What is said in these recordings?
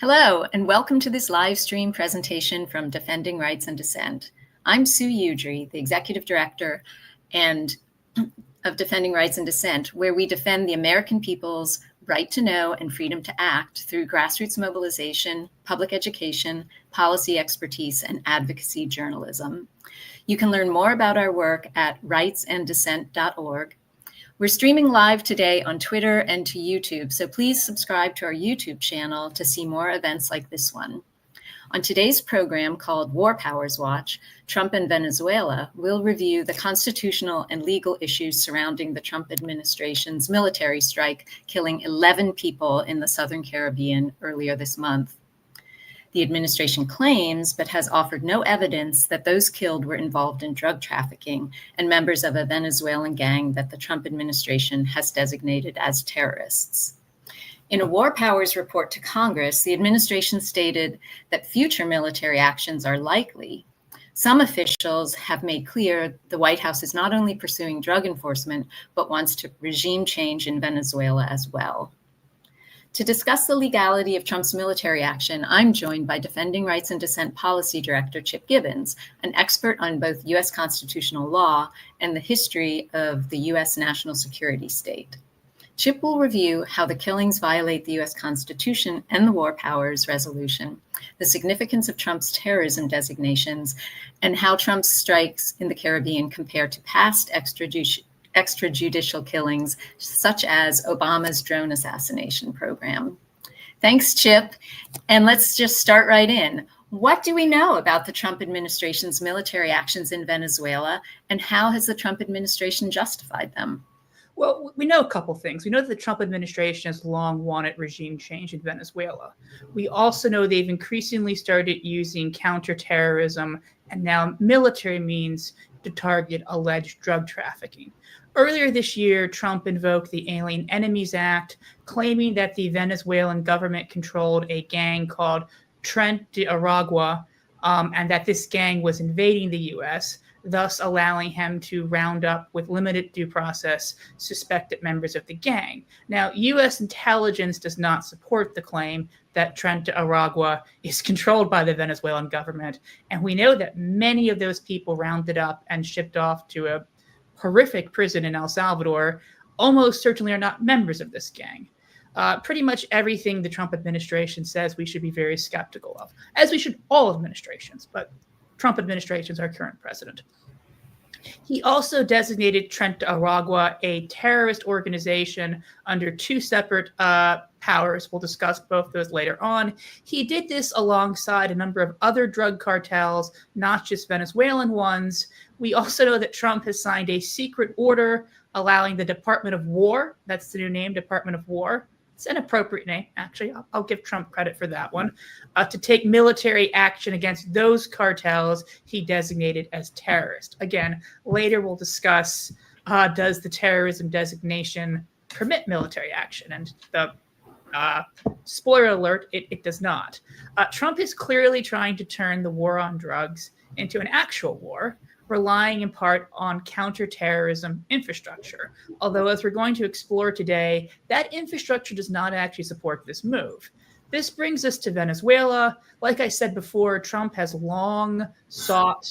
Hello, and welcome to this live stream presentation from Defending Rights and Dissent. I'm Sue Udry, the Executive Director of Defending Rights and Dissent, where we defend the American people's right to know and freedom to act through grassroots mobilization, public education, policy expertise, and advocacy journalism. You can learn more about our work at rightsanddissent.org. We're streaming live today on Twitter and to YouTube, so please subscribe to our YouTube channel to see more events like this one. On today's program, called War Powers Watch, Trump and Venezuela, we'll review the constitutional and legal issues surrounding the Trump administration's military strike, killing 11 people in the Southern Caribbean earlier this month. The administration claims, but has offered no evidence, that those killed were involved in drug trafficking and members of a Venezuelan gang that the Trump administration has designated as terrorists. In a War Powers report to Congress, the administration stated that future military actions are likely. Some officials have made clear the White House is not only pursuing drug enforcement, but wants to regime change in Venezuela as well. To discuss the legality of Trump's military action, I'm joined by Defending Rights and Dissent Policy Director Chip Gibbons, an expert on both U.S. constitutional law and the history of the U.S. national security state. Chip will review how the killings violate the U.S. Constitution and the War Powers Resolution, the significance of Trump's terrorism designations, and how Trump's strikes in the Caribbean compare to past extrajudicial killings, such as Obama's drone assassination program. Thanks, Chip. And let's just start right in. What do we know about the Trump administration's military actions in Venezuela, and how has the Trump administration justified them? Well, we know a couple things. We know that the Trump administration has long wanted regime change in Venezuela. We also know they've increasingly started using counterterrorism and now military means to target alleged drug trafficking. Earlier this year, Trump invoked the Alien Enemies Act, claiming that the Venezuelan government controlled a gang called Tren de Aragua, and that this gang was invading the U.S., thus allowing him to round up with limited due process suspected members of the gang. Now, U.S. intelligence does not support the claim that Tren de Aragua is controlled by the Venezuelan government, and we know that many of those people rounded up and shipped off to a horrific prison in El Salvador almost certainly are not members of this gang. Pretty much everything the Trump administration says we should be very skeptical of, as we should all administrations, but Trump administration's our current president. He also designated Tren de Aragua a terrorist organization under two separate powers. We'll discuss both those later on. He did this alongside a number of other drug cartels, not just Venezuelan ones. We also know that Trump has signed a secret order allowing the Department of War, that's the new name, Department of War, it's an appropriate name, actually, I'll give Trump credit for that one, to take military action against those cartels he designated as terrorist. Again, later we'll discuss, does the terrorism designation permit military action? And the spoiler alert, it does not. Trump is clearly trying to turn the war on drugs into an actual war, relying in part on counterterrorism infrastructure. Although, as we're going to explore today, that infrastructure does not actually support this move. This brings us to Venezuela. Like I said before, Trump has long sought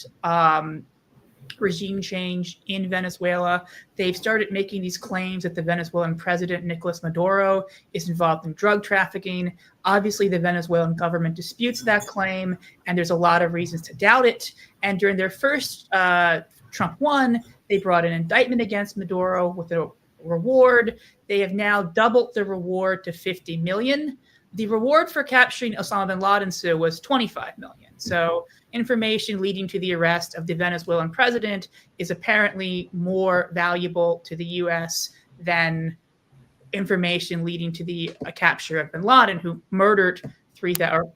regime change in Venezuela. They've started making these claims that the Venezuelan president, Nicolas Maduro, is involved in drug trafficking. Obviously, the Venezuelan government disputes that claim, and there's a lot of reasons to doubt it. And during their first Trump won, they brought an indictment against Maduro with a reward. They have now doubled the reward to $50 million. The reward for capturing Osama bin Laden was $25 million. So information leading to the arrest of the Venezuelan president is apparently more valuable to the U.S. than information leading to the capture of bin Laden, who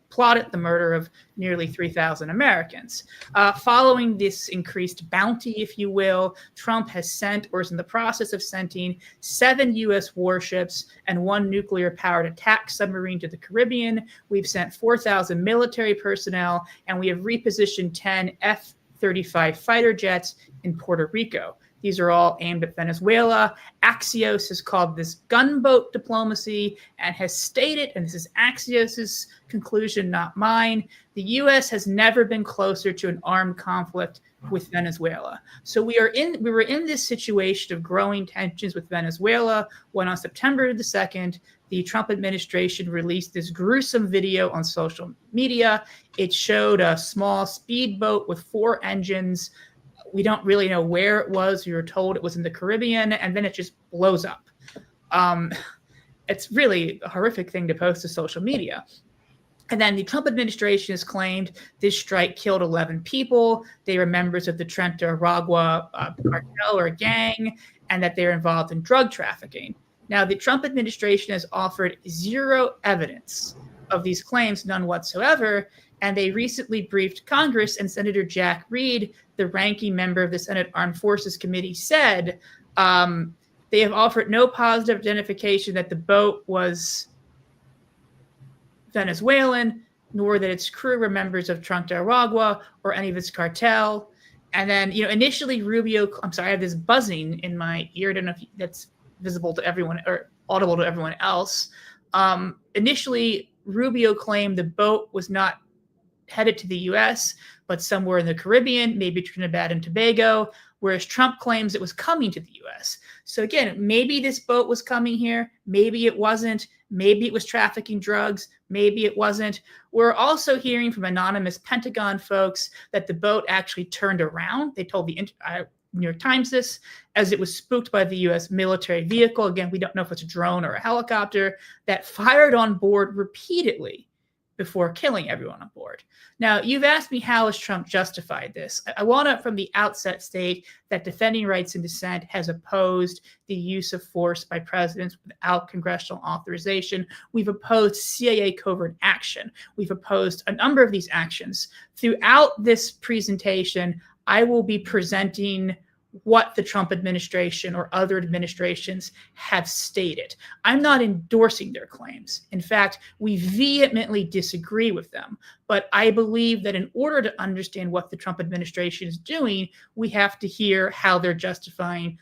plotted the murder of nearly 3,000 Americans. Following this increased bounty, if you will, Trump has sent, or is in the process of sending, 7 U.S. warships and 1 nuclear-powered attack submarine to the Caribbean. We've sent 4,000 military personnel, and we have repositioned 10 F-35 fighter jets in Puerto Rico. These are all aimed at Venezuela. Axios has called this gunboat diplomacy and has stated, and this is Axios's conclusion, not mine, the U.S. has never been closer to an armed conflict with Venezuela. So we were in this situation of growing tensions with Venezuela when on September the 2nd, the Trump administration released this gruesome video on social media. It showed a small speedboat with 4 engines. We don't really know where it was. We were told it was in the Caribbean, and then it just blows up. It's really a horrific thing to post to social media. And then the Trump administration has claimed this strike killed 11 people. They were members of the Trento Aragua cartel or gang, and that they're involved in drug trafficking. Now, the Trump administration has offered 0 evidence of these claims, none whatsoever. And they recently briefed Congress, and Senator Jack Reed, the ranking member of the Senate Armed Forces Committee, said they have offered no positive identification that the boat was Venezuelan, nor that its crew were members of Trento Aragua or any of its cartel. And then, initially Rubio, I'm sorry, I have this buzzing in my ear. I don't know if that's visible to everyone or audible to everyone else. Initially, Rubio claimed the boat was not headed to the U.S., but somewhere in the Caribbean, maybe Trinidad and Tobago, whereas Trump claims it was coming to the U.S. So again, maybe this boat was coming here, maybe it wasn't, maybe it was trafficking drugs, maybe it wasn't. We're also hearing from anonymous Pentagon folks that the boat actually turned around. They told the New York Times this, as it was spooked by the U.S. military vehicle. Again, we don't know if it's a drone or a helicopter that fired on board repeatedly before killing everyone on board. Now, you've asked me how has Trump justified this. I want to, from the outset, state that Defending Rights and Dissent has opposed the use of force by presidents without congressional authorization. We've opposed CIA covert action. We've opposed a number of these actions. Throughout this presentation, I will be presenting what the Trump administration or other administrations have stated. I'm not endorsing their claims. In fact, we vehemently disagree with them. But I believe that in order to understand what the Trump administration is doing, we have to hear how they're justifying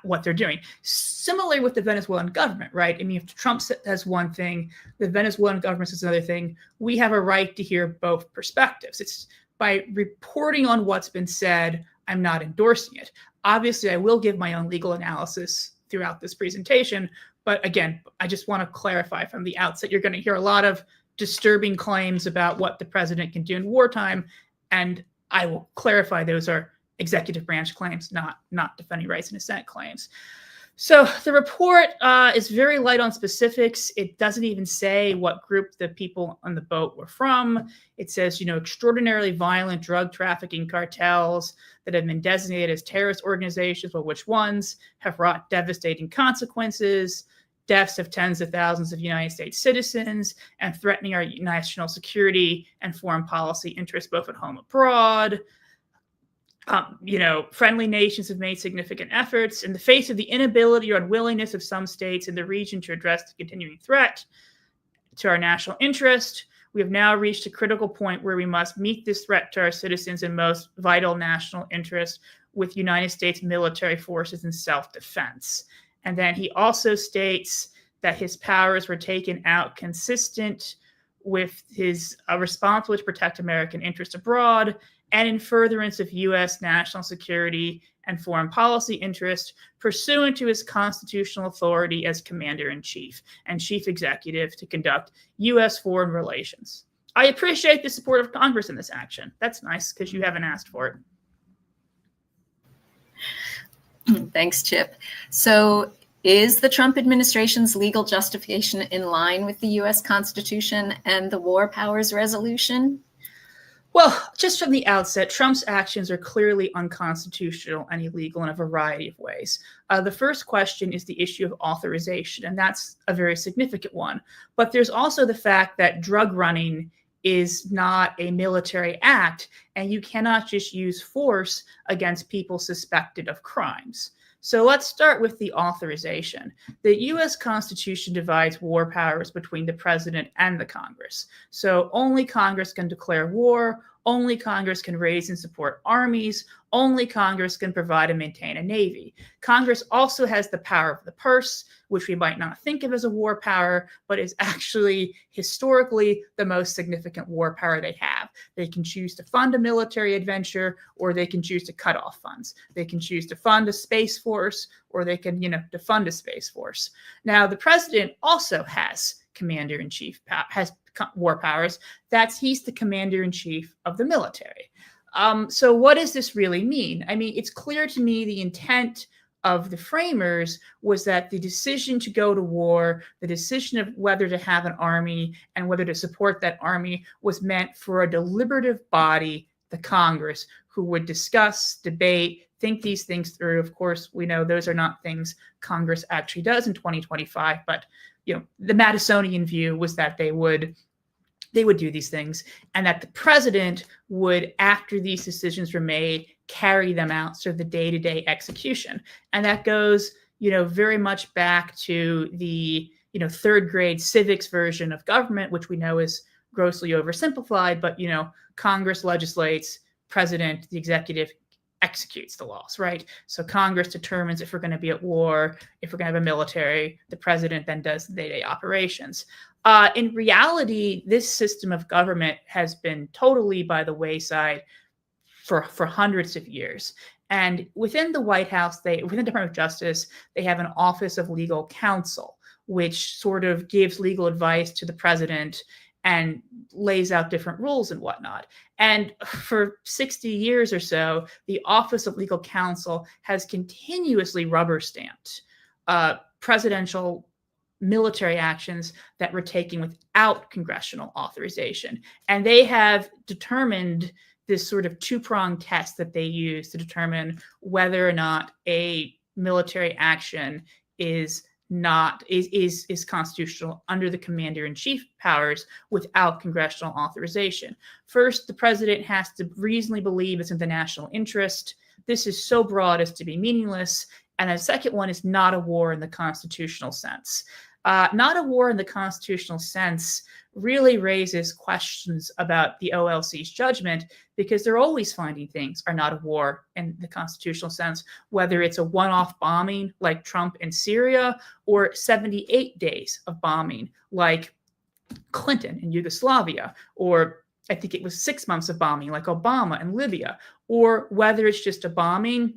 what they're doing. Similarly with the Venezuelan government, right? I mean, if Trump says one thing, the Venezuelan government says another thing, we have a right to hear both perspectives. It's by reporting on what's been said, I'm not endorsing it. Obviously, I will give my own legal analysis throughout this presentation. But again, I just want to clarify from the outset, you're going to hear a lot of disturbing claims about what the president can do in wartime. And I will clarify those are executive branch claims, not Defending Rights and Dissent claims. So the report is very light on specifics. It doesn't even say what group the people on the boat were from. It says, extraordinarily violent drug trafficking cartels that have been designated as terrorist organizations, but which ones have wrought devastating consequences, deaths of tens of thousands of United States citizens, and threatening our national security and foreign policy interests, both at home and abroad. Friendly nations have made significant efforts in the face of the inability or unwillingness of some states in the region to address the continuing threat to our national interest. We have now reached a critical point where we must meet this threat to our citizens and most vital national interest with United States military forces in self-defense. And then he also states that his powers were taken out consistent with his responsibility to protect American interests abroad and in furtherance of U.S. national security and foreign policy interests pursuant to his constitutional authority as commander-in-chief and chief executive to conduct U.S. foreign relations. I appreciate the support of Congress in this action. That's nice because you haven't asked for it. Thanks, Chip. So is the Trump administration's legal justification in line with the U.S. Constitution and the War Powers Resolution? Well, just from the outset, Trump's actions are clearly unconstitutional and illegal in a variety of ways. The first question is the issue of authorization, and that's a very significant one. But there's also the fact that drug running is not a military act, and you cannot just use force against people suspected of crimes. So let's start with the authorization. The U.S. Constitution divides war powers between the president and the Congress. So only Congress can declare war, Only Congress can raise and support armies. Only Congress can provide and maintain a navy. Congress also has the power of the purse, which we might not think of as a war power, but is actually historically the most significant war power they have. They can choose to fund a military adventure, or they can choose to cut off funds. They can choose to fund a space force, or they can, defund a space force. Now, the president also has commander-in-chief, has war powers. He's the commander-in-chief of the military. So what does this really mean? I mean, it's clear to me the intent of the framers was that the decision to go to war, the decision of whether to have an army and whether to support that army, was meant for a deliberative body, the Congress, who would discuss, debate, think these things through. Of course, we know those are not things Congress actually does in 2025, but the Madisonian view was that they would do these things, and that the president would, after these decisions were made, carry them out, sort of the day-to-day execution. And that goes, very much back to the, third grade civics version of government, which we know is grossly oversimplified, but, Congress legislates, president, the executive executes the laws, right? So Congress determines if we're going to be at war, if we're going to have a military, the president then does the day-to-day operations. In reality, this system of government has been totally by the wayside for hundreds of years. And within the White House, within the Department of Justice, they have an Office of Legal Counsel, which sort of gives legal advice to the president and lays out different rules and whatnot. And for 60 years or so, the Office of Legal Counsel has continuously rubber stamped presidential military actions that were taken without congressional authorization. And they have determined this sort of two-pronged test that they use to determine whether or not a military action is constitutional under the commander-in-chief powers without congressional authorization. First, the president has to reasonably believe it's in the national interest. This is so broad as to be meaningless. And the second one is not a war in the constitutional sense. Not a war in the constitutional sense really raises questions about the OLC's judgment, because they're always finding things are not a war in the constitutional sense, whether it's a one-off bombing like Trump in Syria, or 78 days of bombing like Clinton in Yugoslavia, or I think it was 6 months of bombing like Obama in Libya, or whether it's just a bombing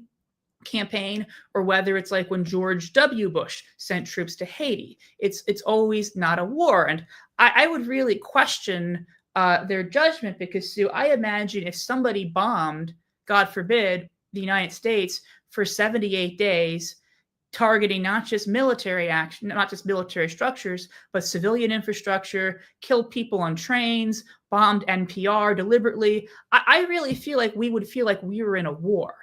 campaign, or whether it's like when George W. Bush sent troops to Haiti. It's always not a war. And I would really question their judgment, because, Sue, I imagine if somebody bombed, God forbid, the United States for 78 days, targeting not just military action, not just military structures, but civilian infrastructure, killed people on trains, bombed NPR deliberately, I really feel like we would feel like we were in a war.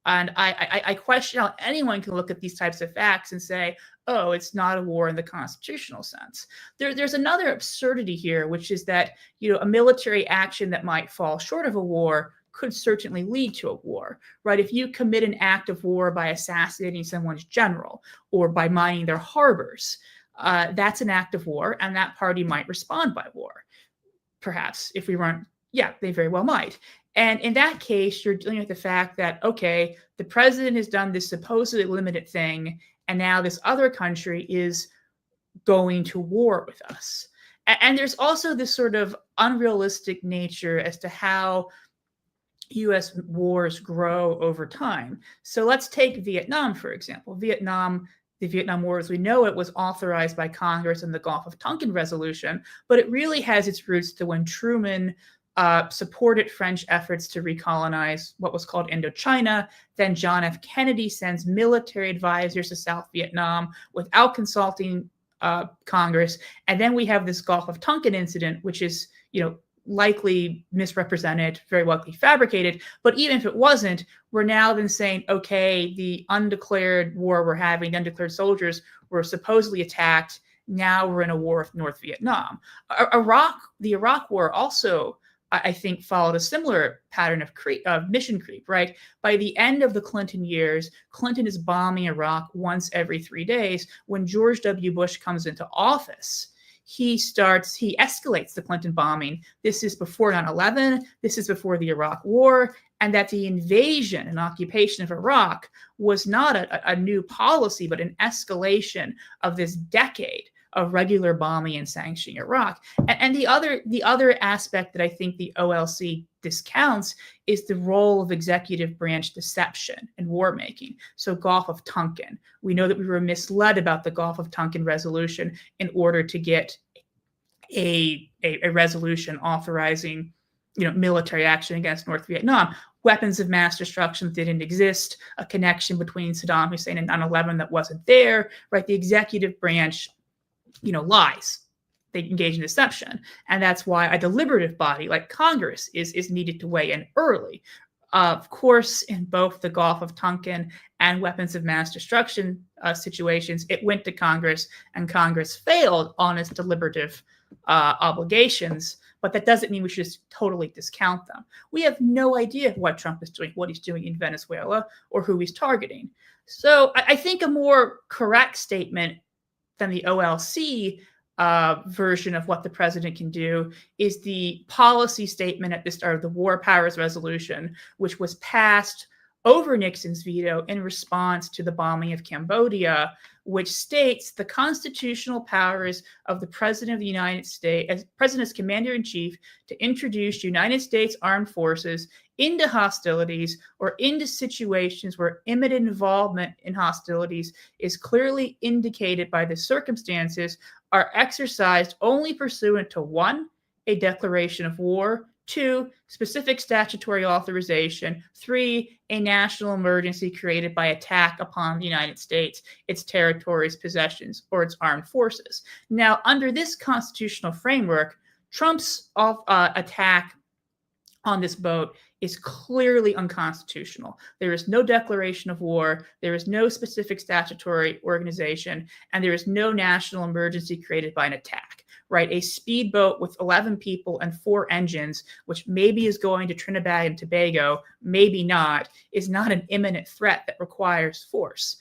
And I question how anyone can look at these types of facts and say, oh, it's not a war in the constitutional sense. There's another absurdity here, which is that, a military action that might fall short of a war could certainly lead to a war, right? If you commit an act of war by assassinating someone's general or by mining their harbors, that's an act of war, and that party might respond by war. Perhaps if we weren't, they very well might. And in that case, you're dealing with the fact that, okay, the president has done this supposedly limited thing, and now this other country is going to war with us. And there's also this sort of unrealistic nature as to how U.S. wars grow over time. So let's take Vietnam, for example. The Vietnam War, as we know it, was authorized by Congress in the Gulf of Tonkin Resolution, but it really has its roots to when Truman supported French efforts to recolonize what was called Indochina. Then John F. Kennedy sends military advisors to South Vietnam without consulting Congress. And then we have this Gulf of Tonkin incident, which is, likely misrepresented, very likely fabricated. But even if it wasn't, we're now then saying, okay, the undeclared war we're having, the undeclared soldiers were supposedly attacked. Now we're in a war with North Vietnam. The Iraq War also, I think, followed a similar pattern of mission creep, right? By the end of the Clinton years, Clinton is bombing Iraq once every 3 days. When George W. Bush comes into office, he escalates the Clinton bombing. This is before 9/11. This is before the Iraq War, and that the invasion and occupation of Iraq was not a new policy, but an escalation of this decade of regular bombing and sanctioning Iraq. And the other aspect that I think the OLC discounts is the role of executive branch deception and war making. So Gulf of Tonkin. We know that we were misled about the Gulf of Tonkin resolution in order to get a resolution authorizing military action against North Vietnam. Weapons of mass destruction didn't exist, a connection between Saddam Hussein and 9/11 that wasn't there, right? The executive branch lies. They engage in deception. And that's why a deliberative body like Congress is needed to weigh in early. Of course, in both the Gulf of Tonkin and weapons of mass destruction situations, it went to Congress, and Congress failed on its deliberative obligations. But that doesn't mean we should just totally discount them. We have no idea what Trump is doing, what he's doing in Venezuela, or who he's targeting. So I think a more correct statement than the OLC version of what the president can do is the policy statement at the start of the War Powers Resolution, which was passed over Nixon's veto in response to the bombing of Cambodia, which states the constitutional powers of the President of the United States, as President as Commander-in-Chief, to introduce United States armed forces into hostilities or into situations where imminent involvement in hostilities is clearly indicated by the circumstances, are exercised only pursuant to 1, a declaration of war, 2, specific statutory authorization, 3, a national emergency created by attack upon the United States, its territories, possessions, or its armed forces. Now, under this constitutional framework, Trump's attack on this boat is clearly unconstitutional. There is no declaration of war, there is no specific statutory organization, and there is no national emergency created by an attack, right? A speedboat with 11 people and 4 engines, which maybe is going to Trinidad and Tobago, maybe not, is not an imminent threat that requires force.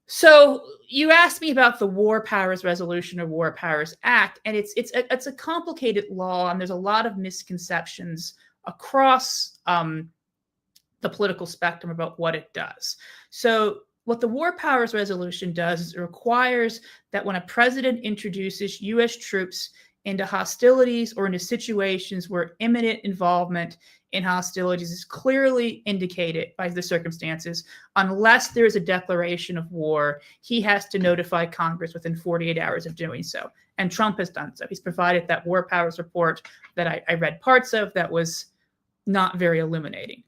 So you asked me about the War Powers Resolution or War Powers Act, and it's a complicated law, and there's a lot of misconceptions across the political spectrum about what it does. So what the War Powers Resolution does is it requires that when a president introduces U.S. troops into hostilities or into situations where imminent involvement in hostilities is clearly indicated by the circumstances, unless there is a declaration of war, he has to notify Congress within 48 hours of doing so. And Trump has done so. He's provided that War Powers report that I read parts of that was not very illuminating.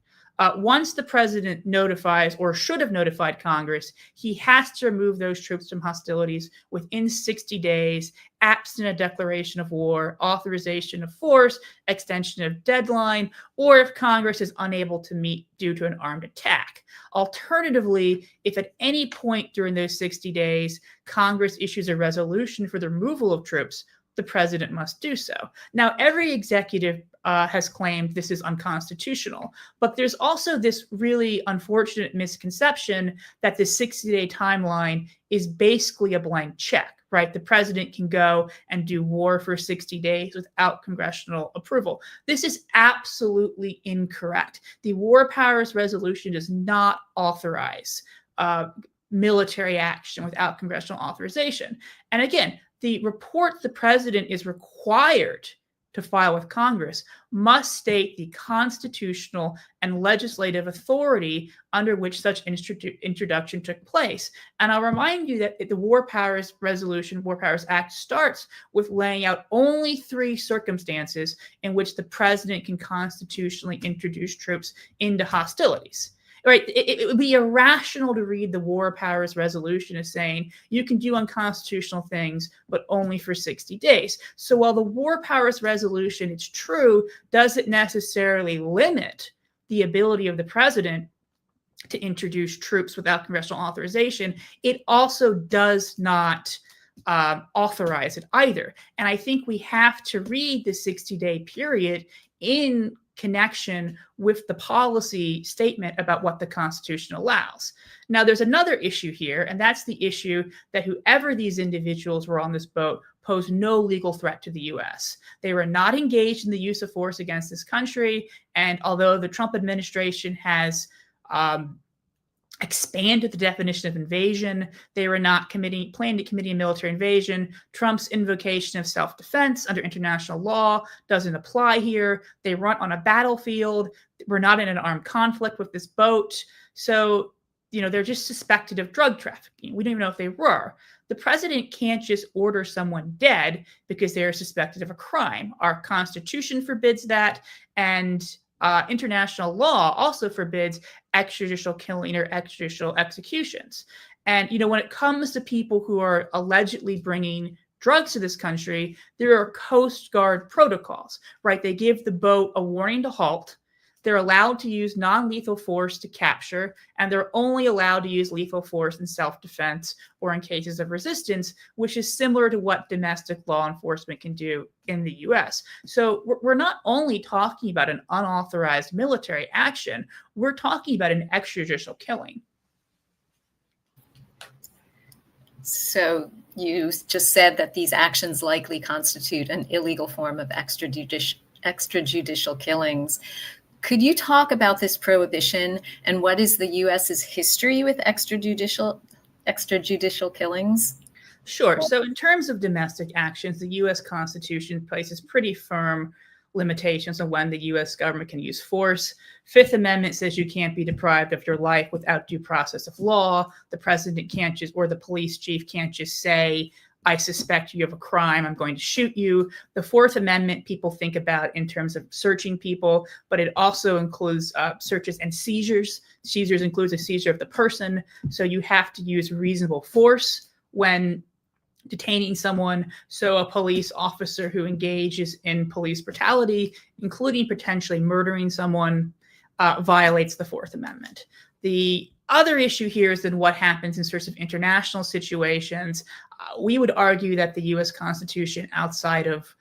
Once the president notifies or should have notified Congress, he has to remove those troops from hostilities within 60 days, absent a declaration of war, authorization of force, extension of deadline, or if Congress is unable to meet due to an armed attack. Alternatively, if at any point during those 60 days, Congress issues a resolution for the removal of troops, the president must do so. Now, every executive has claimed this is unconstitutional, but there's also this really unfortunate misconception that the 60-day timeline is basically a blank check, right? The president can go and do war for 60 days without congressional approval. This is absolutely incorrect. The War Powers Resolution does not authorize military action without congressional authorization. And again, the report the president is required to file with Congress must state the constitutional and legislative authority under which such introduction took place. And I'll remind you that the War Powers Resolution, War Powers Act starts with laying out only 3 circumstances in which the president can constitutionally introduce troops into hostilities. Right, it would be irrational to read the War Powers Resolution as saying you can do unconstitutional things, but only for 60 days. So while the War Powers Resolution, it's true, doesn't necessarily limit the ability of the president to introduce troops without congressional authorization, it also does not authorize it either. And I think we have to read the 60-day period in connection with the policy statement about what the Constitution allows. Now, there's another issue here, and that's the issue that whoever these individuals were on this boat pose no legal threat to the U.S. They were not engaged in the use of force against this country. And although the Trump administration has expanded the definition of invasion, they were not planning to commit a military invasion. Trump's invocation of self-defense under international law doesn't apply here. They weren't on a battlefield. We're not in an armed conflict with this boat. So, they're just suspected of drug trafficking. We don't even know if they were. The president can't just order someone dead because they're suspected of a crime. Our Constitution forbids that, and international law also forbids extrajudicial killing or extrajudicial executions. And, when it comes to people who are allegedly bringing drugs to this country, there are Coast Guard protocols, right? They give the boat a warning to halt. They're allowed to use non-lethal force to capture, and they're only allowed to use lethal force in self-defense or in cases of resistance, which is similar to what domestic law enforcement can do in the U.S. So we're not only talking about an unauthorized military action, we're talking about an extrajudicial killing. So you just said that these actions likely constitute an illegal form of extrajudicial killings. Could you talk about this prohibition and what is the U.S.'s history with extrajudicial killings? Sure. So in terms of domestic actions, the U.S. Constitution places pretty firm limitations on when the U.S. government can use force. Fifth Amendment says you can't be deprived of your life without due process of law. The president can't just, or the police chief can't just say, I suspect you of a crime, I'm going to shoot you. The Fourth Amendment people think about in terms of searching people, but it also includes searches and seizures. Seizures includes a seizure of the person. So you have to use reasonable force when detaining someone. So a police officer who engages in police brutality, including potentially murdering someone, violates the Fourth Amendment. The other issue here is then what happens in sorts of international situations. We would argue that the U.S. Constitution, outside of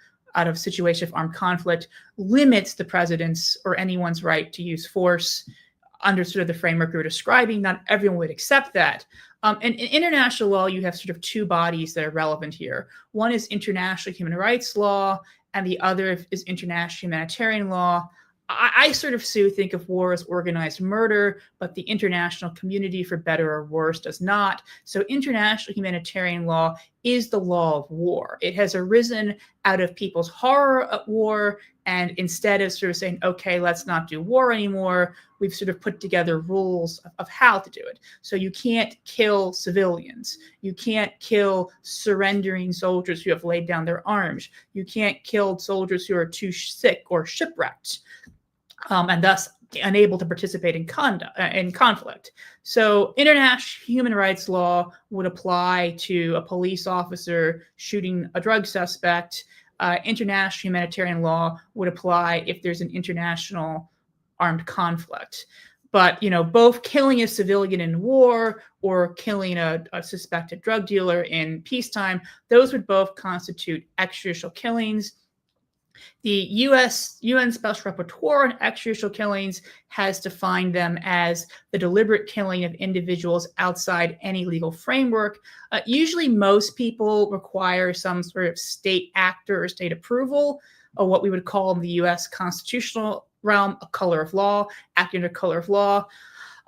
situation of armed conflict, limits the president's or anyone's right to use force under sort of the framework you're describing. Not everyone would accept that. And in international law, you have sort of two bodies that are relevant here. One is international human rights law, and the other is international humanitarian law. I sort of, Sue, think of war as organized murder, but the international community, for better or worse, does not. So international humanitarian law is the law of war. It has arisen out of people's horror at war, and instead of sort of saying, okay, let's not do war anymore, we've sort of put together rules of how to do it. So you can't kill civilians. You can't kill surrendering soldiers who have laid down their arms. You can't kill soldiers who are too sick or shipwrecked. And thus unable to participate in conflict. So international human rights law would apply to a police officer shooting a drug suspect. International humanitarian law would apply if there's an international armed conflict. But, both killing a civilian in war or killing a suspected drug dealer in peacetime, those would both constitute extrajudicial killings. The UN Special Rapporteur on extrajudicial killings has defined them as the deliberate killing of individuals outside any legal framework. Usually most people require some sort of state actor or state approval, or what we would call in the US constitutional realm a color of law, acting under color of law.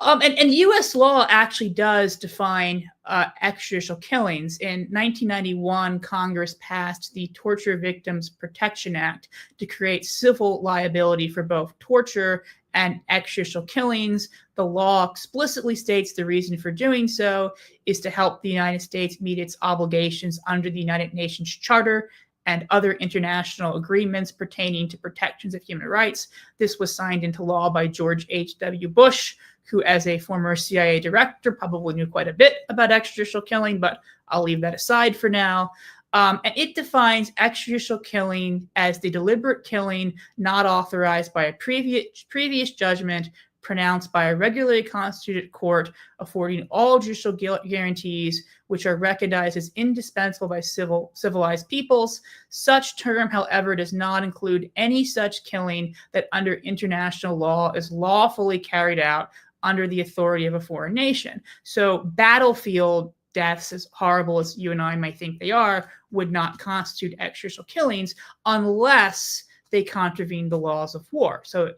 And U.S. law actually does define extrajudicial killings. In 1991, Congress passed the Torture Victims Protection Act to create civil liability for both torture and extrajudicial killings. The law explicitly states the reason for doing so is to help the United States meet its obligations under the United Nations Charter and other international agreements pertaining to protections of human rights. This was signed into law by George H.W. Bush, who as a former CIA director probably knew quite a bit about extrajudicial killing, but I'll leave that aside for now. And it defines extrajudicial killing as the deliberate killing not authorized by a previous judgment pronounced by a regularly constituted court, affording all judicial guarantees which are recognized as indispensable by civilized peoples. Such term, however, does not include any such killing that under international law is lawfully carried out under the authority of a foreign nation. So battlefield deaths, as horrible as you and I might think they are, would not constitute extrajudicial killings unless they contravene the laws of war. So,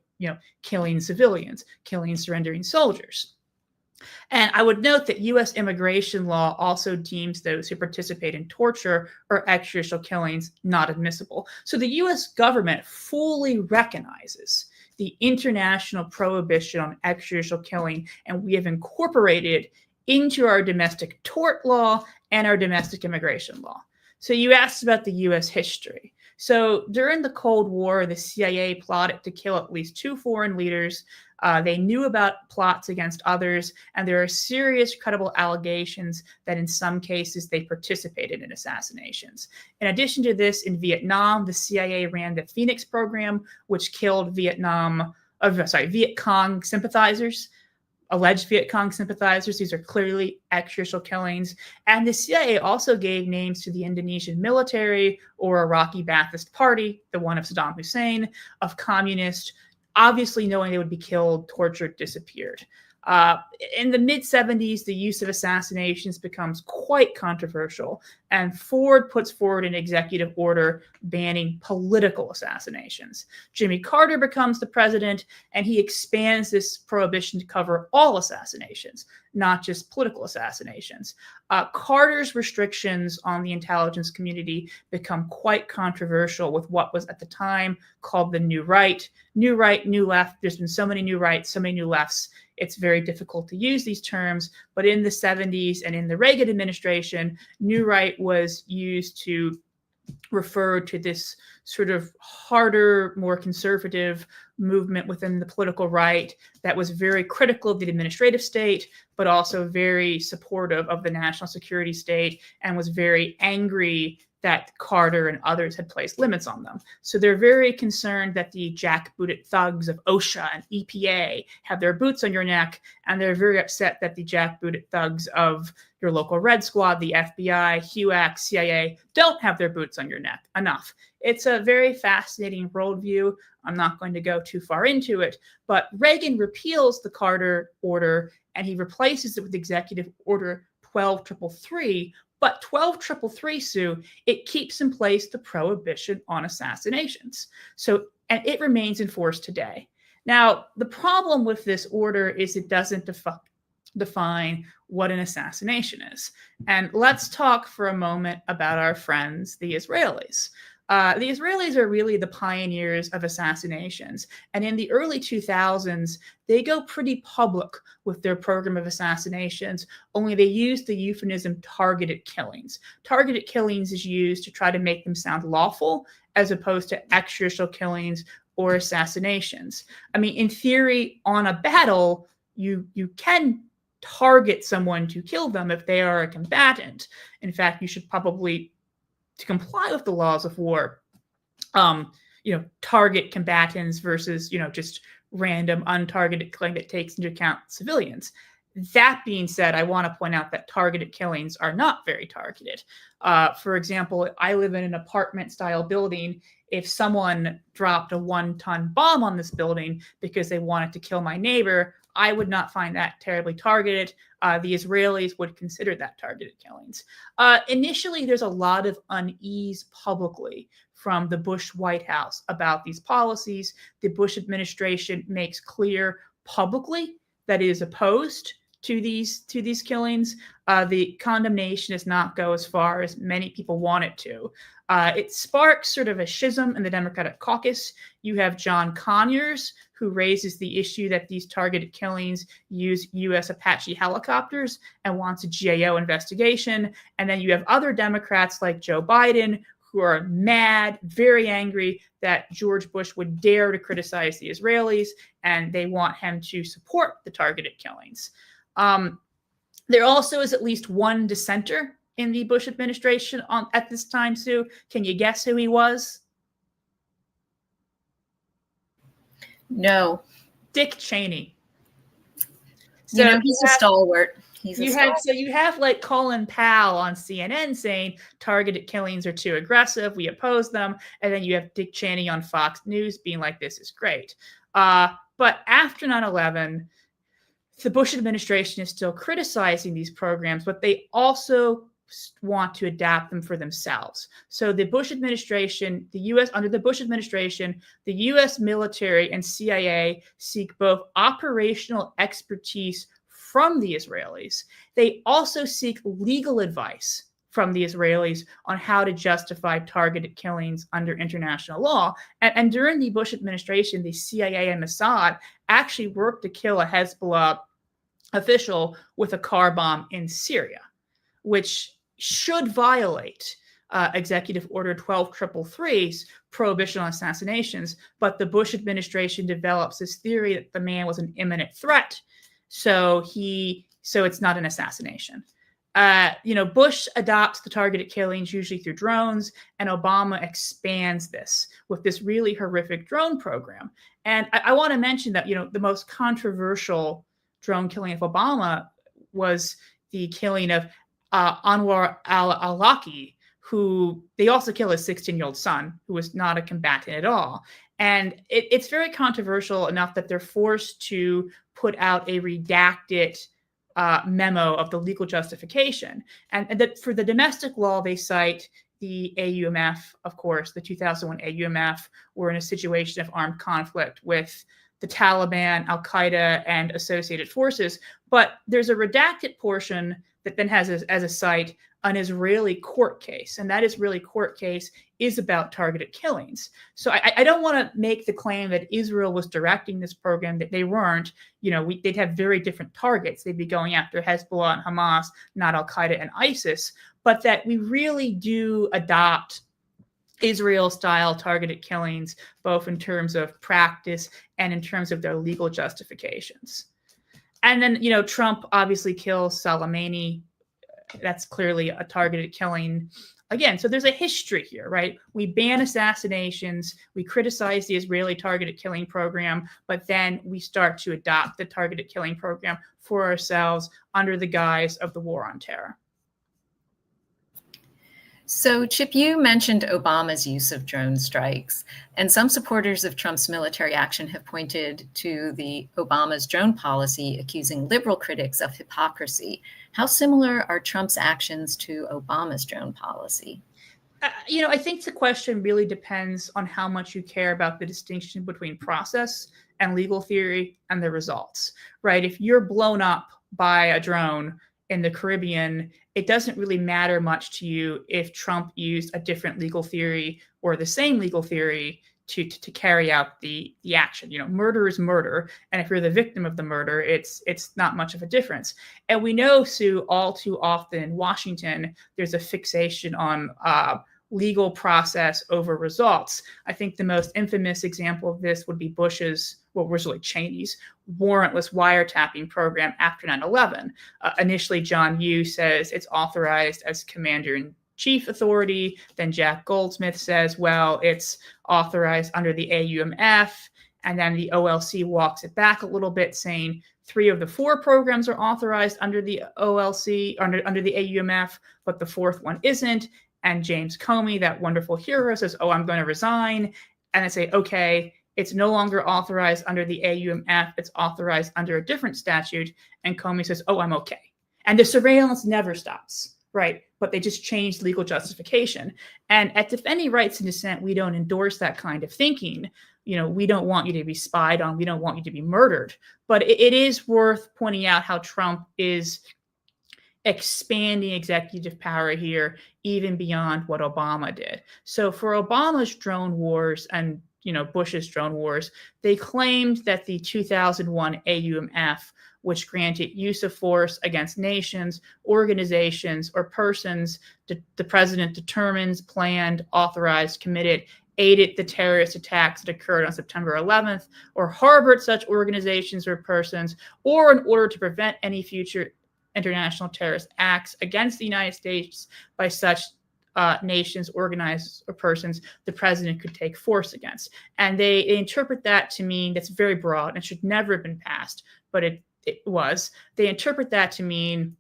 killing civilians, killing surrendering soldiers. And I would note that U.S. immigration law also deems those who participate in torture or extrajudicial killings not admissible. So the U.S. government fully recognizes the international prohibition on extrajudicial killing, and we have incorporated into our domestic tort law and our domestic immigration law. So you asked about the U.S. history. So during the Cold War, the CIA plotted to kill at least 2 foreign leaders. They knew about plots against others, and there are serious, credible allegations that in some cases they participated in assassinations. In addition to this, in Vietnam, the CIA ran the Phoenix program, which killed Viet Cong sympathizers. Alleged Viet Cong sympathizers. These are clearly extrajudicial killings. And the CIA also gave names to the Indonesian military or Iraqi Ba'athist Party, the one of Saddam Hussein, of communist, obviously knowing they would be killed, tortured, disappeared. In the mid-70s, the use of assassinations becomes quite controversial, and Ford puts forward an executive order banning political assassinations. Jimmy Carter becomes the president, and he expands this prohibition to cover all assassinations, not just political assassinations. Carter's restrictions on the intelligence community become quite controversial with what was at the time called the New Right. New right, new left. There's been so many new rights, so many new lefts. It's very difficult to use these terms, but in the 70s and in the Reagan administration, New Right was used to refer to this sort of harder, more conservative movement within the political right that was very critical of the administrative state, but also very supportive of the national security state, and was very angry that Carter and others had placed limits on them. So they're very concerned that the jackbooted thugs of OSHA and EPA have their boots on your neck, and they're very upset that the jackbooted thugs of your local Red Squad, the FBI, HUAC, CIA, don't have their boots on your neck enough. It's a very fascinating worldview. I'm not going to go too far into it, but Reagan repeals the Carter order, and he replaces it with Executive Order 12333. But 12333, Sue, it keeps in place the prohibition on assassinations. So, and it remains in force today. Now, the problem with this order is it doesn't define what an assassination is. And let's talk for a moment about our friends, the Israelis. The Israelis are really the pioneers of assassinations. And in the early 2000s, they go pretty public with their program of assassinations, only they use the euphemism targeted killings. Targeted killings is used to try to make them sound lawful as opposed to extrajudicial killings or assassinations. I mean, in theory, on a battle, you can target someone to kill them if they are a combatant. In fact, you should probably, to comply with the laws of war, target combatants versus, just random untargeted killing that takes into account civilians. That being said, I want to point out that targeted killings are not very targeted. For example, I live in an apartment-style building. If someone dropped a 1-ton bomb on this building because they wanted to kill my neighbor, I would not find that terribly targeted. The Israelis would consider that targeted killings. Initially, there's a lot of unease publicly from the Bush White House about these policies. The Bush administration makes clear publicly that it is opposed to these killings. The condemnation does not go as far as many people want it to. It sparks sort of a schism in the Democratic caucus. You have John Conyers, who raises the issue that these targeted killings use U.S. Apache helicopters and wants a GAO investigation. And then you have other Democrats like Joe Biden, who are mad, very angry that George Bush would dare to criticize the Israelis, and they want him to support the targeted killings. There also is at least one dissenter in the Bush administration at this time, Sue. Can you guess who he was? No. Dick Cheney. So he's a stalwart. So you have like Colin Powell on CNN saying targeted killings are too aggressive, we oppose them. And then you have Dick Cheney on Fox News being like, this is great. But after 9/11, the Bush administration is still criticizing these programs, but they also want to adapt them for themselves. So the Bush administration, under the Bush administration, the US military and CIA seek both operational expertise from the Israelis. They also seek legal advice from the Israelis on how to justify targeted killings under international law. And during the Bush administration, the CIA and Mossad actually worked to kill a Hezbollah official with a car bomb in Syria, which should violate Executive Order 12333's prohibition on assassinations. But the Bush administration develops this theory that the man was an imminent threat, so it's not an assassination. Bush adopts the targeted killings usually through drones, and Obama expands this with this really horrific drone program. And I want to mention that, the most controversial drone killing of Obama was the killing of Anwar al-Awlaki, who they also kill his 16-year-old son, who was not a combatant at all. And it's very controversial enough that they're forced to put out a redacted memo of the legal justification. And that for the domestic law, they cite the AUMF, of course, the 2001 AUMF, were in a situation of armed conflict with the Taliban, Al-Qaeda, and associated forces. But there's a redacted portion that then has as a cite an Israeli court case. And that Israeli court case is about targeted killings. So I don't want to make the claim that Israel was directing this program, that they weren't. They'd have very different targets. They'd be going after Hezbollah and Hamas, not Al-Qaeda and ISIS. But that we really do adopt Israel-style targeted killings, both in terms of practice and in terms of their legal justifications. And then, Trump obviously kills Soleimani. That's clearly a targeted killing. Again, so there's a history here, right? We ban assassinations, we criticize the Israeli targeted killing program, but then we start to adopt the targeted killing program for ourselves under the guise of the war on terror. So, Chip, you mentioned Obama's use of drone strikes, and some supporters of Trump's military action have pointed to the Obama's drone policy, accusing liberal critics of hypocrisy. How similar are Trump's actions to Obama's drone policy? I think the question really depends on how much you care about the distinction between process and legal theory and the results, right? If you're blown up by a drone in the Caribbean, it doesn't really matter much to you if Trump used a different legal theory or the same legal theory to carry out the action. Murder is murder, and if you're the victim of the murder, it's not much of a difference. And we know, Sue, all too often in Washington, there's a fixation on legal process over results. I think the most infamous example of this would be Bush's, originally Cheney's, warrantless wiretapping program after 9/11. Initially, John Yoo says it's authorized as commander-in-chief authority. Then Jack Goldsmith says, well, it's authorized under the AUMF. And then the OLC walks it back a little bit, saying 3 of the 4 programs are authorized under the OLC, under the AUMF, but the 4th one isn't. And James Comey, that wonderful hero, says, oh, I'm going to resign. And I say, okay, it's no longer authorized under the AUMF. It's authorized under a different statute. And Comey says, oh, I'm okay. And the surveillance never stops, right? But they just changed legal justification. And at Defending Rights and Dissent, we don't endorse that kind of thinking. We don't want you to be spied on. We don't want you to be murdered. But it is worth pointing out how Trump is expanding executive power here, even beyond what Obama did. So for Obama's drone wars and Bush's drone wars, they claimed that the 2001 AUMF, which granted use of force against nations, organizations, or persons the president determines, planned, authorized, committed, aided the terrorist attacks that occurred on September 11th, or harbored such organizations or persons, or in order to prevent any future international terrorist acts against the United States by such nations, organized, or persons the president could take force against. And they interpret that to mean, that's very broad and should never have been passed, but it was. They interpret that to mean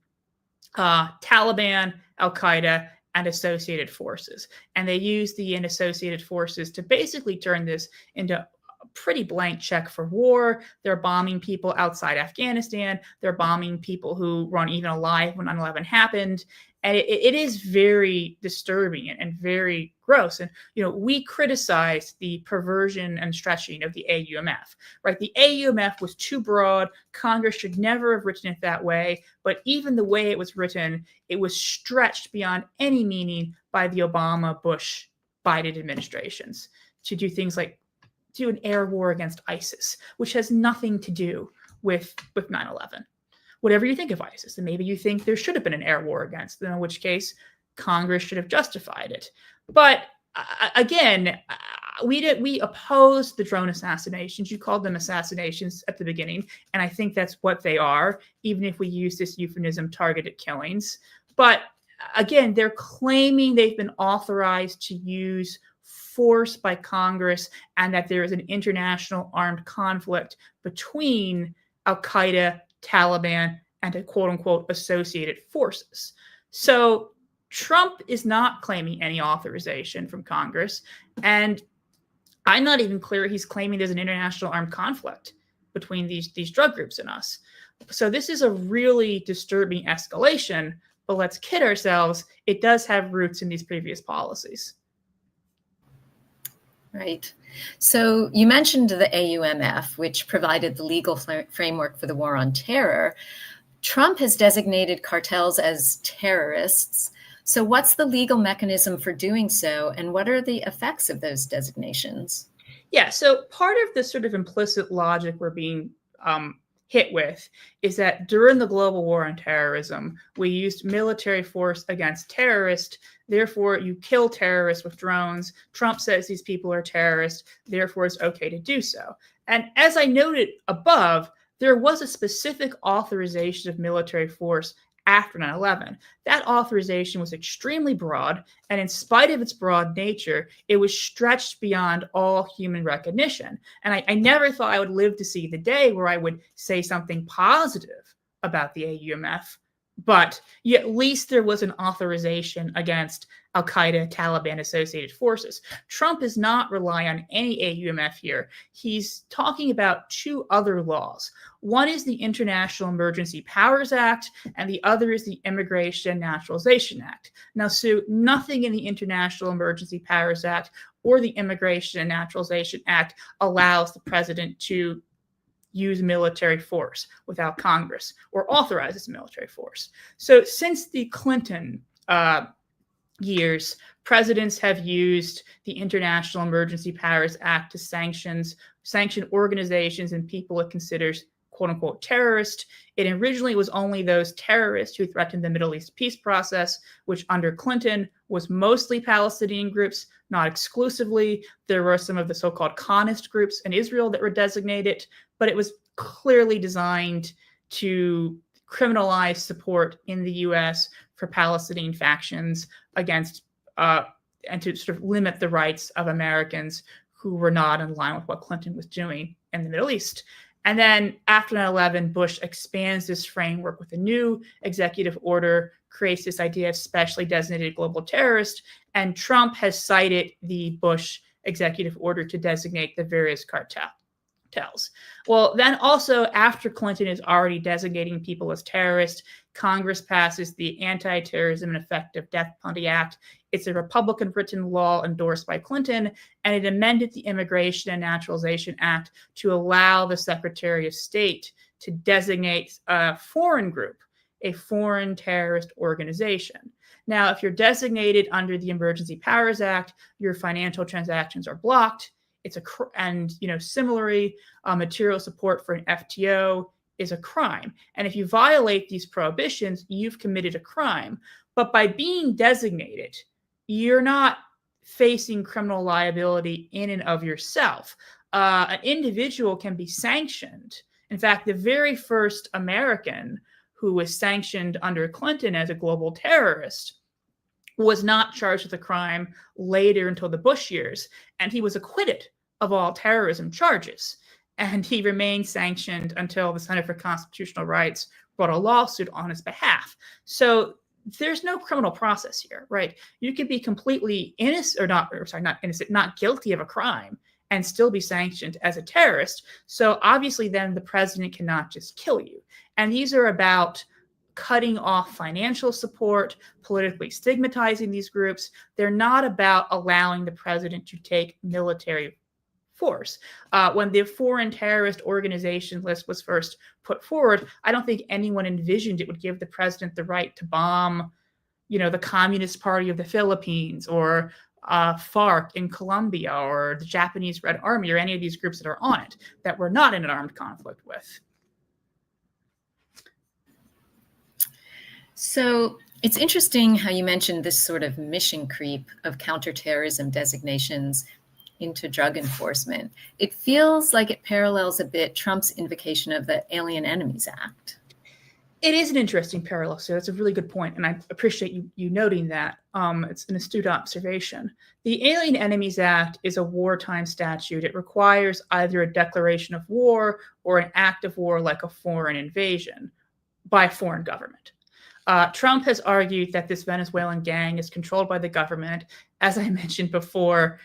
Taliban, Al-Qaeda, and associated forces. And they use the associated forces to basically turn this into pretty blank check for war. They're bombing people outside Afghanistan. They're bombing people who weren't even alive when 9/11 happened. And it is very disturbing and very gross. And, we criticize the perversion and stretching of the AUMF, right? The AUMF was too broad. Congress should never have written it that way. But even the way it was written, it was stretched beyond any meaning by the Obama, Bush, Biden administrations to do things like do an air war against ISIS, which has nothing to do with 9/11. Whatever you think of ISIS, and maybe you think there should have been an air war against them, in which case Congress should have justified it. But again, we opposed the drone assassinations. You called them assassinations at the beginning, and I think that's what they are, even if we use this euphemism, targeted killings. But again, they're claiming they've been authorized to use force by Congress and that there is an international armed conflict between Al-Qaeda, Taliban, and a quote-unquote associated forces. So Trump is not claiming any authorization from Congress, and I'm not even clear he's claiming there's an international armed conflict between these drug groups and us. So this is a really disturbing escalation, but let's kid ourselves, it does have roots in these previous policies. Right. So you mentioned the AUMF, which provided the legal framework for the war on terror. Trump has designated cartels as terrorists. So what's the legal mechanism for doing so, and what are the effects of those designations? Yeah, so part of the sort of implicit logic we're being hit with is that during the global war on terrorism, we used military force against terrorists. Therefore, you kill terrorists with drones. Trump says these people are terrorists. Therefore, it's okay to do so. And as I noted above, there was a specific authorization of military force after 9/11. That authorization was extremely broad, and in spite of its broad nature, it was stretched beyond all human recognition. And I never thought I would live to see the day where I would say something positive about the AUMF, but at least there was an authorization against Al-Qaeda, Taliban associated forces. Trump is not relying on any AUMF here. He's talking about two other laws. One is the International Emergency Powers Act, and the other is the Immigration and Naturalization Act. Now, Sue, nothing in the International Emergency Powers Act or the Immigration and Naturalization Act allows the president to use military force without Congress or authorizes military force. So since the Clinton years, presidents have used the International Emergency Powers Act to sanction organizations and people it considers quote unquote terrorist. It originally was only those terrorists who threatened the Middle East peace process, which under Clinton was mostly Palestinian groups, not exclusively. There were some of the so-called Conist groups in Israel that were designated, but it was clearly designed to criminalize support in the U.S. for Palestinian factions against and to sort of limit the rights of Americans who were not in line with what Clinton was doing in the Middle East. And then after 9/11, Bush expands this framework with a new executive order, creates this idea of specially designated global terrorist, and Trump has cited the Bush executive order to designate the various cartels. Well, then also after Clinton is already designating people as terrorists, Congress passes the Anti-Terrorism and Effective Death Penalty Act. It's a Republican-written law endorsed by Clinton, and it amended the Immigration and Naturalization Act to allow the Secretary of State to designate a foreign group, a foreign terrorist organization. Now, if you're designated under the Emergency Powers Act, your financial transactions are blocked. Similarly, material support for an FTO is a crime. And if you violate these prohibitions, you've committed a crime. But by being designated, you're not facing criminal liability in and of yourself. An individual can be sanctioned. In fact, the very first American who was sanctioned under Clinton as a global terrorist was not charged with a crime later until the Bush years, and he was acquitted of all terrorism charges. And he remained sanctioned until the Center for Constitutional Rights brought a lawsuit on his behalf. So there's no criminal process here, right? You could be completely innocent, not innocent, not guilty of a crime, and still be sanctioned as a terrorist. So obviously then the president cannot just kill you. And these are about cutting off financial support, politically stigmatizing these groups. They're not about allowing the president to take military force. When the foreign terrorist organization list was first put forward, I don't think anyone envisioned it would give the president the right to bomb, the Communist Party of the Philippines or FARC in Colombia or the Japanese Red Army or any of these groups that are on it that we're not in an armed conflict with. So it's interesting how you mentioned this sort of mission creep of counterterrorism designations into drug enforcement. It feels like it parallels a bit Trump's invocation of the Alien Enemies Act. It is an interesting parallel, so that's a really good point, and I appreciate you noting that. It's an astute observation. The Alien Enemies Act is a wartime statute. It requires either a declaration of war or an act of war like a foreign invasion by a foreign government. Trump has argued that this Venezuelan gang is controlled by the government. As I mentioned before,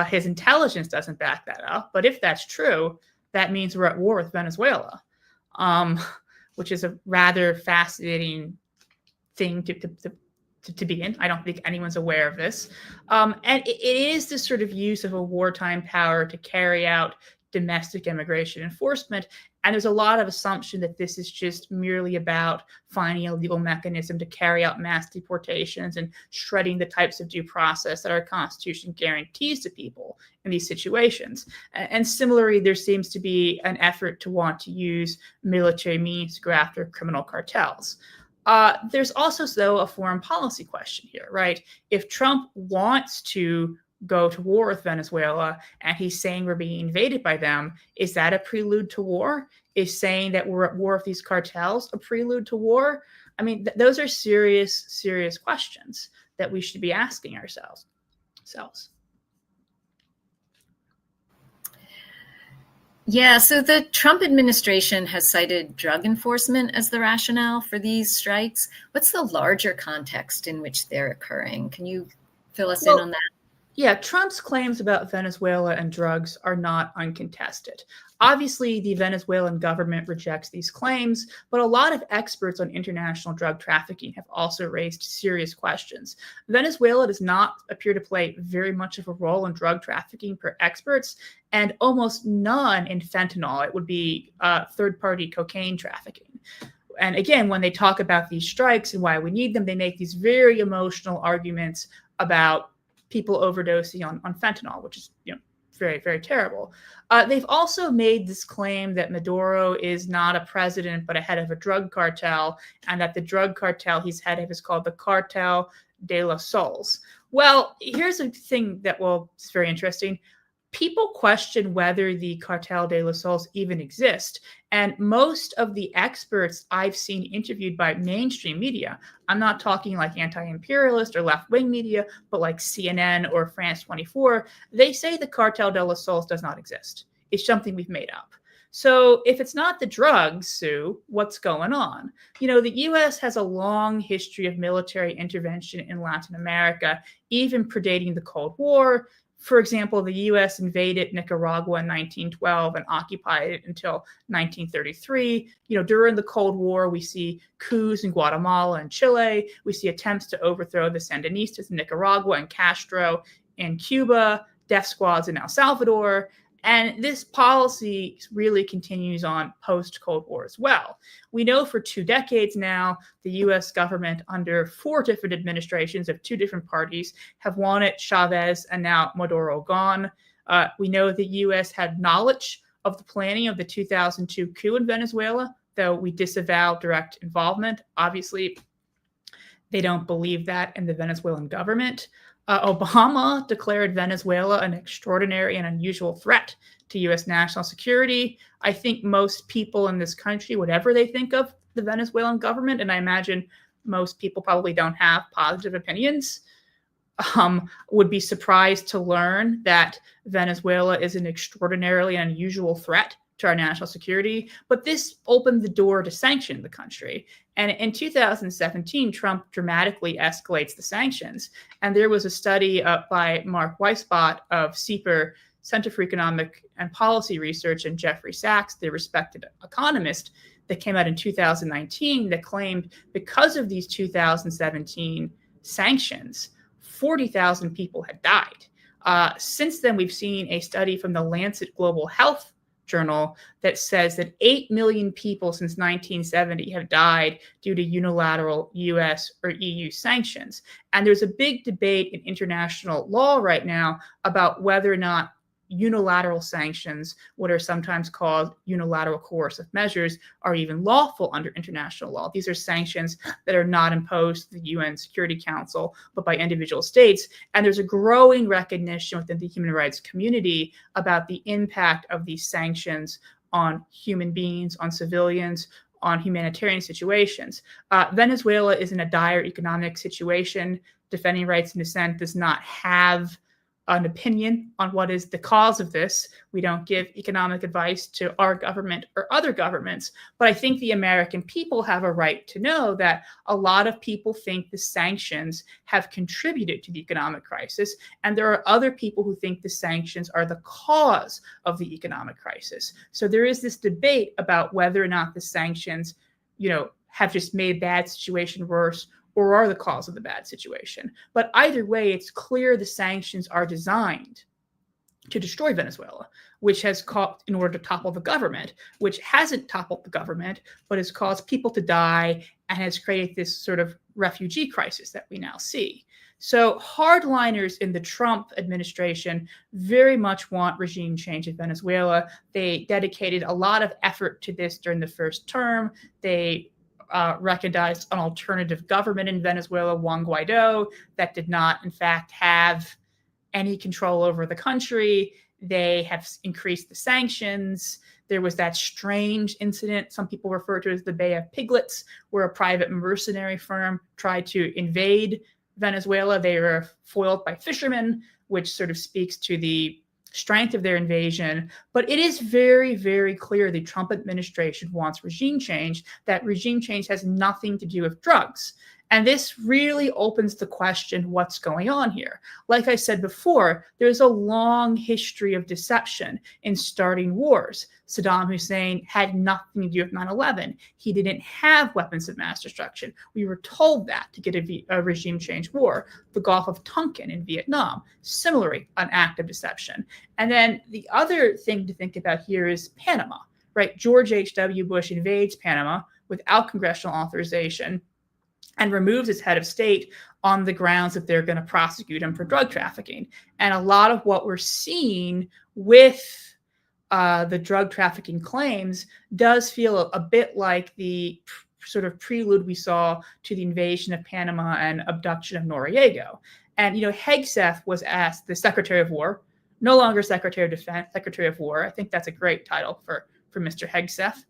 his intelligence doesn't back that up. But if that's true, that means we're at war with Venezuela, which is a rather fascinating thing to be in. I don't think anyone's aware of this. And it is this sort of use of a wartime power to carry out domestic immigration enforcement. And there's a lot of assumption that this is just merely about finding a legal mechanism to carry out mass deportations and shredding the types of due process that our Constitution guarantees to people in these situations. And similarly, there seems to be an effort to want to use military means to go after criminal cartels. There's also, though, a foreign policy question here, right? If Trump wants to go to war with Venezuela and he's saying we're being invaded by them, is that a prelude to war? Is saying that we're at war with these cartels a prelude to war? I mean, those are serious, serious questions that we should be asking ourselves. Yeah, so the Trump administration has cited drug enforcement as the rationale for these strikes. What's the larger context in which they're occurring? Can you fill us in on that? Yeah, Trump's claims about Venezuela and drugs are not uncontested. Obviously, the Venezuelan government rejects these claims, but a lot of experts on international drug trafficking have also raised serious questions. Venezuela does not appear to play very much of a role in drug trafficking per experts, and almost none in fentanyl. It would be third-party cocaine trafficking. And again, when they talk about these strikes and why we need them, they make these very emotional arguments about people overdosing on fentanyl, which is very, very terrible. They've also made this claim that Maduro is not a president, but a head of a drug cartel, and that the drug cartel he's head of is called the Cartel de los Sols. Well, here's a thing that, it's very interesting. People question whether the Cartel de los Sols even exist. And most of the experts I've seen interviewed by mainstream media, I'm not talking like anti-imperialist or left-wing media, but like CNN or France 24, they say the Cartel de los Sols does not exist. It's something we've made up. So if it's not the drugs, Sue, what's going on? The U.S. has a long history of military intervention in Latin America, even predating the Cold War. For example, the U.S. invaded Nicaragua in 1912 and occupied it until 1933. During the Cold War, we see coups in Guatemala and Chile. We see attempts to overthrow the Sandinistas in Nicaragua and Castro in Cuba, death squads in El Salvador. And this policy really continues on post-Cold War as well. We know for 2 decades now, the U.S. government under 4 different administrations of 2 different parties have wanted Chavez and now Maduro gone. We know the U.S. had knowledge of the planning of the 2002 coup in Venezuela, though we disavow direct involvement. Obviously, they don't believe that in the Venezuelan government. Obama declared Venezuela an extraordinary and unusual threat to U.S. national security. I think most people in this country, whatever they think of the Venezuelan government, and I imagine most people probably don't have positive opinions, would be surprised to learn that Venezuela is an extraordinarily unusual threat to our national security. But this opened the door to sanction the country. And in 2017, Trump dramatically escalates the sanctions. And there was a study by Mark Weisbot of CEPR Center for Economic and Policy Research, and Jeffrey Sachs, the respected economist, that came out in 2019 that claimed because of these 2017 sanctions, 40,000 people had died. Since then, we've seen a study from the Lancet Global Health Journal that says that 8 million people since 1970 have died due to unilateral US or EU sanctions. And there's a big debate in international law right now about whether or not unilateral sanctions, what are sometimes called unilateral coercive measures, are even lawful under international law. These are sanctions that are not imposed to the UN Security Council, but by individual states. And there's a growing recognition within the human rights community about the impact of these sanctions on human beings, on civilians, on humanitarian situations. Venezuela is in a dire economic situation. Defending Rights and Dissent does not have an opinion on what is the cause of this. We don't give economic advice to our government or other governments, but I think the American people have a right to know that a lot of people think the sanctions have contributed to the economic crisis, and there are other people who think the sanctions are the cause of the economic crisis. So there is this debate about whether or not the sanctions, have just made a bad situation worse or are the cause of the bad situation. But either way, it's clear the sanctions are designed to destroy Venezuela, which has caused, in order to topple the government, which hasn't toppled the government, but has caused people to die and has created this sort of refugee crisis that we now see. So hardliners in the Trump administration very much want regime change in Venezuela. They dedicated a lot of effort to this during the first term. They recognized an alternative government in Venezuela, Juan Guaido, that did not, in fact, have any control over the country. They have increased the sanctions. There was that strange incident some people refer to as the Bay of Piglets, where a private mercenary firm tried to invade Venezuela. They were foiled by fishermen, which sort of speaks to the strength of their invasion. But it is very, very clear the Trump administration wants regime change. That regime change has nothing to do with drugs. And this really opens the question, what's going on here? Like I said before, there's a long history of deception in starting wars. Saddam Hussein had nothing to do with 9/11. He didn't have weapons of mass destruction. We were told that to get a regime change war. The Gulf of Tonkin in Vietnam, similarly, an act of deception. And then the other thing to think about here is Panama, right? George H.W. Bush invades Panama without congressional authorization and removes its head of state on the grounds that they're going to prosecute him for drug trafficking. And a lot of what we're seeing with the drug trafficking claims does feel a bit like the sort of prelude we saw to the invasion of Panama and abduction of Noriega. And, Hegseth was asked, the Secretary of War, no longer Secretary of Defense, Secretary of War. I think that's a great title for Mr. Hegseth.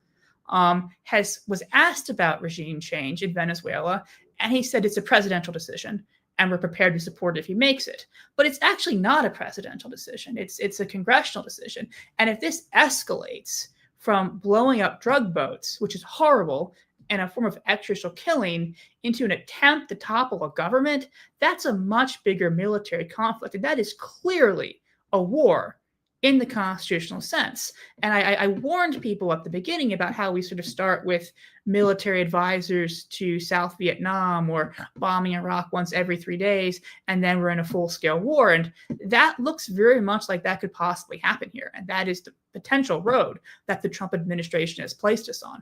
Was asked about regime change in Venezuela, and he said it's a presidential decision, and we're prepared to support it if he makes it. But it's actually not a presidential decision. It's a congressional decision. And if this escalates from blowing up drug boats, which is horrible, and a form of extrajudicial killing, into an attempt to topple a government, that's a much bigger military conflict. And that is clearly a war in the constitutional sense. And I warned people at the beginning about how we sort of start with military advisors to South Vietnam or bombing Iraq once every 3 days, and then we're in a full-scale war. And that looks very much like that could possibly happen here. And that is the potential road that the Trump administration has placed us on.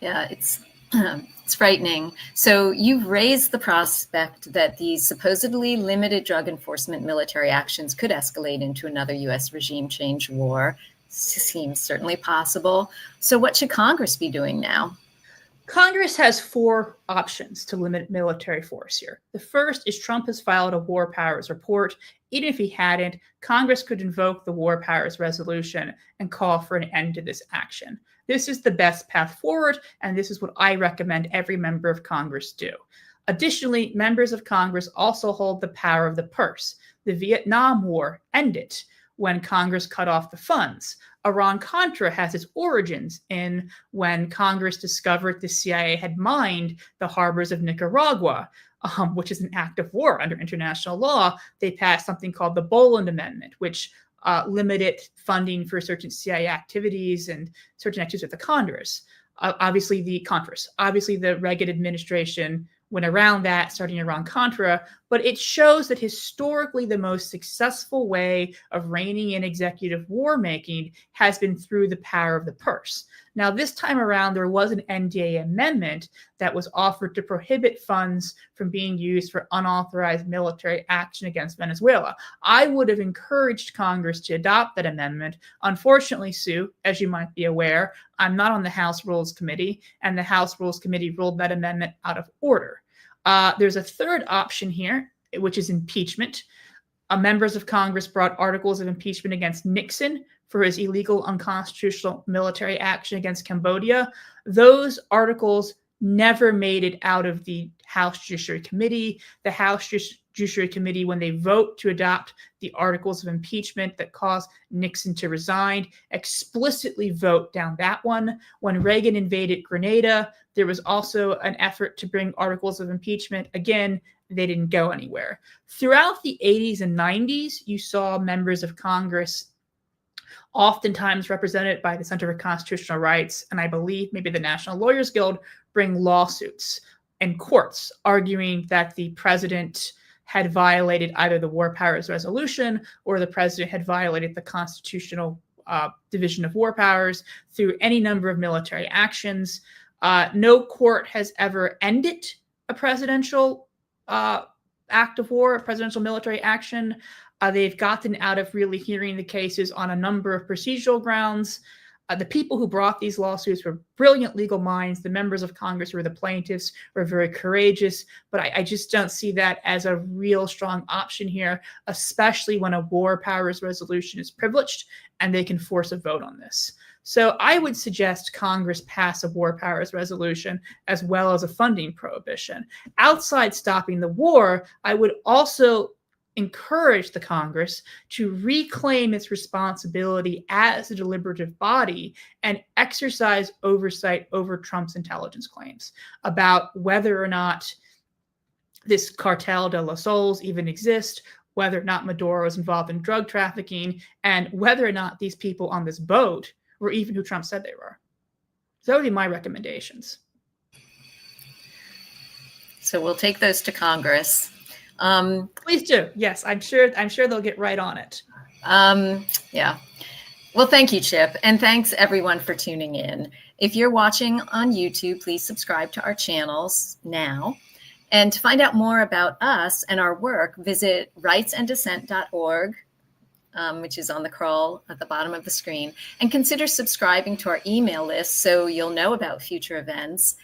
Yeah, it's frightening. So you've raised the prospect that these supposedly limited drug enforcement military actions could escalate into another U.S. regime change war. Seems certainly possible. So what should Congress be doing now? Congress has 4 options to limit military force here. The first is Trump has filed a war powers report. Even if he hadn't, Congress could invoke the war powers resolution and call for an end to this action. This is the best path forward, and this is what I recommend every member of Congress do. Additionally, members of Congress also hold the power of the purse. The Vietnam War ended when Congress cut off the funds. Iran-Contra has its origins in when Congress discovered the CIA had mined the harbors of Nicaragua. which is an act of war under international law, they passed something called the Boland Amendment, which limited funding for certain CIA activities and certain activities of the Congress. Obviously, the Reagan administration went around that, starting Iran-Contra, but it shows that historically the most successful way of reining in executive war making has been through the power of the purse. Now, this time around, there was an NDA amendment that was offered to prohibit funds from being used for unauthorized military action against Venezuela. I would have encouraged Congress to adopt that amendment. Unfortunately, Sue, as you might be aware, I'm not on the House Rules Committee, and the House Rules Committee ruled that amendment out of order. There's a third option here, which is impeachment. Members of Congress brought articles of impeachment against Nixon for his illegal, unconstitutional military action against Cambodia. Those articles never made it out of the House Judiciary Committee. The House Judiciary Committee, when they vote to adopt the articles of impeachment that caused Nixon to resign, explicitly vote down that one. When Reagan invaded Grenada, there was also an effort to bring articles of impeachment. Again, they didn't go anywhere. Throughout the 80s and 90s, you saw members of Congress, oftentimes represented by the Center for Constitutional Rights, and I believe maybe the National Lawyers Guild, bring lawsuits in courts arguing that the president had violated either the War Powers Resolution or the president had violated the constitutional division of war powers through any number of military actions. No court has ever ended a presidential act of war, a presidential military action. They've gotten out of really hearing the cases on a number of procedural grounds. The people who brought these lawsuits were brilliant legal minds. The members of Congress who were the plaintiffs were very courageous, but I just don't see that as a real strong option here, especially when a war powers resolution is privileged and they can force a vote on this. So I would suggest Congress pass a war powers resolution as well as a funding prohibition. Outside stopping the war, I would also encourage the Congress to reclaim its responsibility as a deliberative body and exercise oversight over Trump's intelligence claims about whether or not this cartel de los sols even exists, whether or not Maduro is involved in drug trafficking, and whether or not these people on this boat were even who Trump said they were. So that would be my recommendations. So we'll take those to Congress. Please do. Yes, I'm sure they'll get right on it. Yeah. Well, thank you, Chip. And thanks everyone for tuning in. If you're watching on YouTube, please subscribe to our channels now. And to find out more about us and our work, visit rightsanddissent.org, which is on the crawl at the bottom of the screen, and consider subscribing to our email list so you'll know about future events.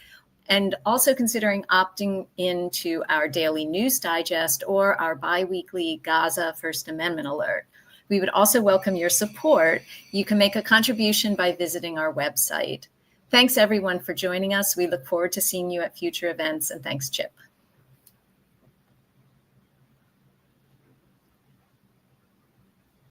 And also considering opting into our daily news digest or our bi-weekly Gaza First Amendment alert. We would also welcome your support. You can make a contribution by visiting our website. Thanks everyone for joining us. We look forward to seeing you at future events, and thanks, Chip.